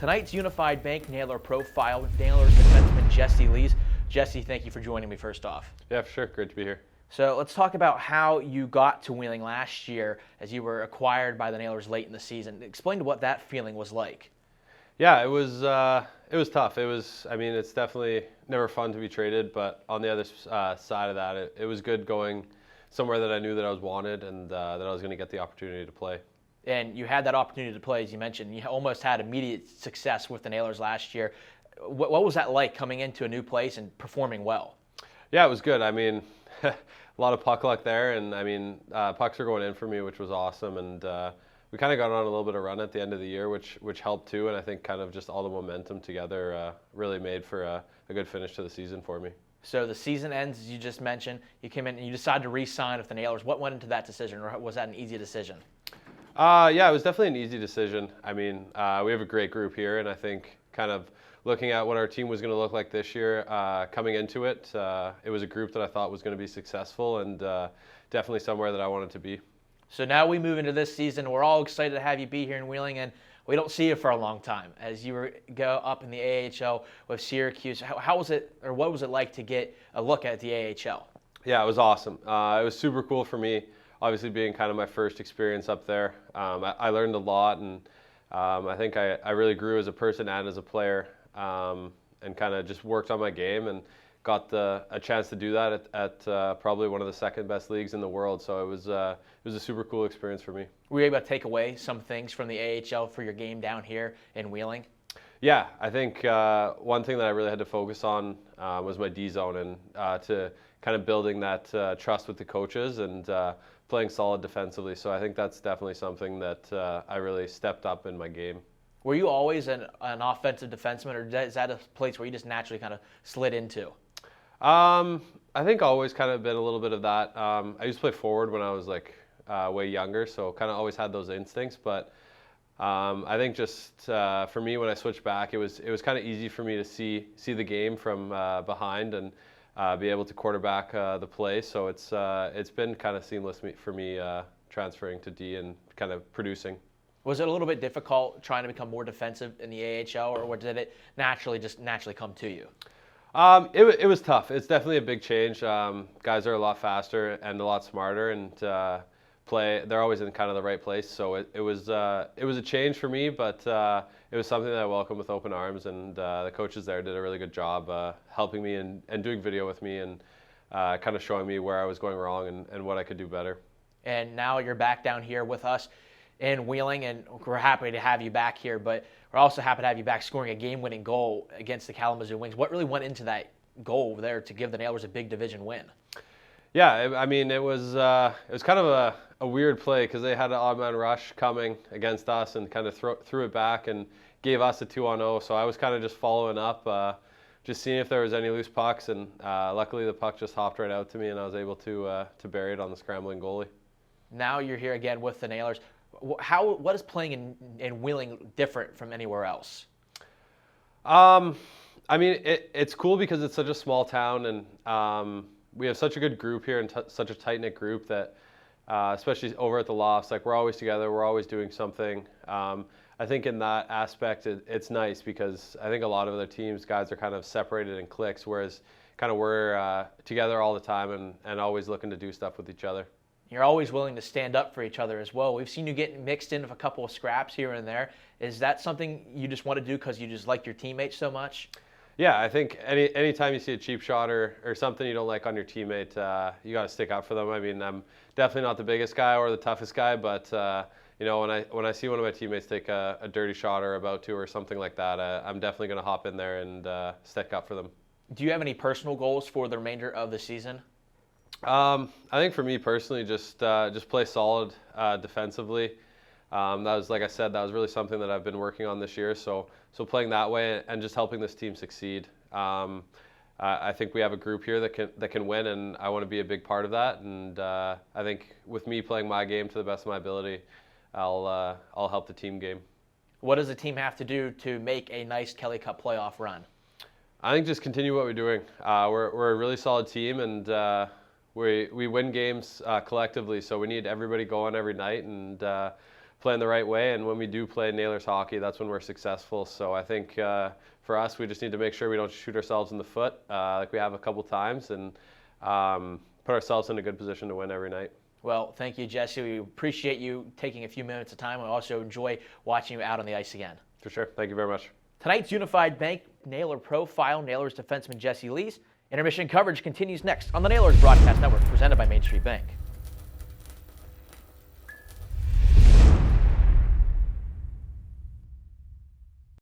tonight's Unified Bank Naylor profile with Naylor's defenseman Jesse Lees. Jesse, thank you for joining me first off. Yeah, for sure. Great to be here. So let's talk about how you got to Wheeling last year as you were acquired by the Nailers late in the season. Explain what that feeling was like. Yeah, it was tough. It's definitely never fun to be traded, but on the other side of that, it was good going somewhere that I knew that I was wanted and that I was going to get the opportunity to play. And you had that opportunity to play, as you mentioned. You almost had immediate success with the Nailers last year. What was that like coming into a new place and performing well? Yeah, it was good. A lot of puck luck there, and pucks were going in for me, which was awesome. And we kind of got on a little bit of run at the end of the year, which helped too. And I think kind of just all the momentum together really made for a good finish to the season for me. So the season ends, as you just mentioned. You came in and you decided to re-sign with the Nailers. What went into that decision, or was that an easy decision? Yeah, it was definitely an easy decision. We have a great group here, and I think kind of looking at what our team was going to look like this year, coming into it, it was a group that I thought was going to be successful and definitely somewhere that I wanted to be. So now we move into this season. We're all excited to have you be here in Wheeling, and we don't see you for a long time as you go up in the AHL with Syracuse. How was it, or what was it like to get a look at the AHL? Yeah, it was awesome. It was super cool for me, obviously being kind of my first experience up there. I learned a lot, and I think I really grew as a person and as a player, and kind of just worked on my game and got a chance to do that at probably one of the second best leagues in the world. So it was a super cool experience for me. Were you able to take away some things from the AHL for your game down here in Wheeling? Yeah, I think one thing that I really had to focus on was my D zone and to kind of building that trust with the coaches and playing solid defensively. So I think that's definitely something that I really stepped up in my game. Were you always an offensive defenseman, or is that a place where you just naturally kind of slid into? I think always kind of been a little bit of that. I used to play forward when I was way younger, so kind of always had those instincts. But I think just for me, when I switched back, it was kind of easy for me to see the game from behind and be able to quarterback the play. So it's been kind of seamless for me transferring to D and kind of producing. Was it a little bit difficult trying to become more defensive in the AHL, or did it naturally come to you? It was tough. It's definitely a big change. Guys are a lot faster and a lot smarter, and they're always in kind of the right place. So it was a change for me, but it was something that I welcomed with open arms, and the coaches there did a really good job helping me and doing video with me and kind of showing me where I was going wrong and what I could do better. And now you're back down here with us in Wheeling, and we're happy to have you back here, but we're also happy to have you back scoring a game-winning goal against the Kalamazoo Wings. What really went into that goal there to give the Nailers a big division win? Yeah, it was kind of a weird play because they had an odd man rush coming against us and kind of threw it back and gave us a 2-on-0. So I was kind of just following up, just seeing if there was any loose pucks, and luckily the puck just hopped right out to me, and I was able to bury it on the scrambling goalie. Now you're here again with the Nailers. What is playing in Wheeling different from anywhere else? It's cool because it's such a small town, and we have such a good group here and such a tight-knit group that, especially over at the Lofts, we're always together, we're always doing something. I think in that aspect, it's nice because I think a lot of other teams, guys are kind of separated in cliques, whereas kind of we're together all the time and always looking to do stuff with each other. You're always willing to stand up for each other as well. We've seen you get mixed in with a couple of scraps here and there. Is that something you just want to do because you just like your teammates so much? Yeah, I think anytime you see a cheap shot or something you don't like on your teammate, you got to stick up for them. I'm definitely not the biggest guy or the toughest guy, but when I see one of my teammates take a dirty shot or about to or something like that, I'm definitely going to hop in there and stick up for them. Do you have any personal goals for the remainder of the season? I think for me personally, just play solid defensively. That was, like I said, that was really something that I've been working on this year. So playing that way and just helping this team succeed. I think we have a group here that can win, and I want to be a big part of that. And I think with me playing my game to the best of my ability, I'll help the team game. What does the team have to do to make a nice Kelly Cup playoff run? I think just continue what we're doing. We're a really solid team, and we win games collectively, so we need everybody going every night, and playing the right way. And when we do play Nailers hockey, that's when we're successful. So I think for us, we just need to make sure we don't shoot ourselves in the foot like we have a couple times, and put ourselves in a good position to win every night. Well, thank you, Jesse. We appreciate you taking a few minutes of time. We also enjoy watching you out on the ice again. For sure. Thank you very much. Tonight's Unified Bank Nailer Profile, Nailers defenseman Jesse Lees. Intermission coverage continues next on the Nailers Broadcast Network, presented by Main Street Bank.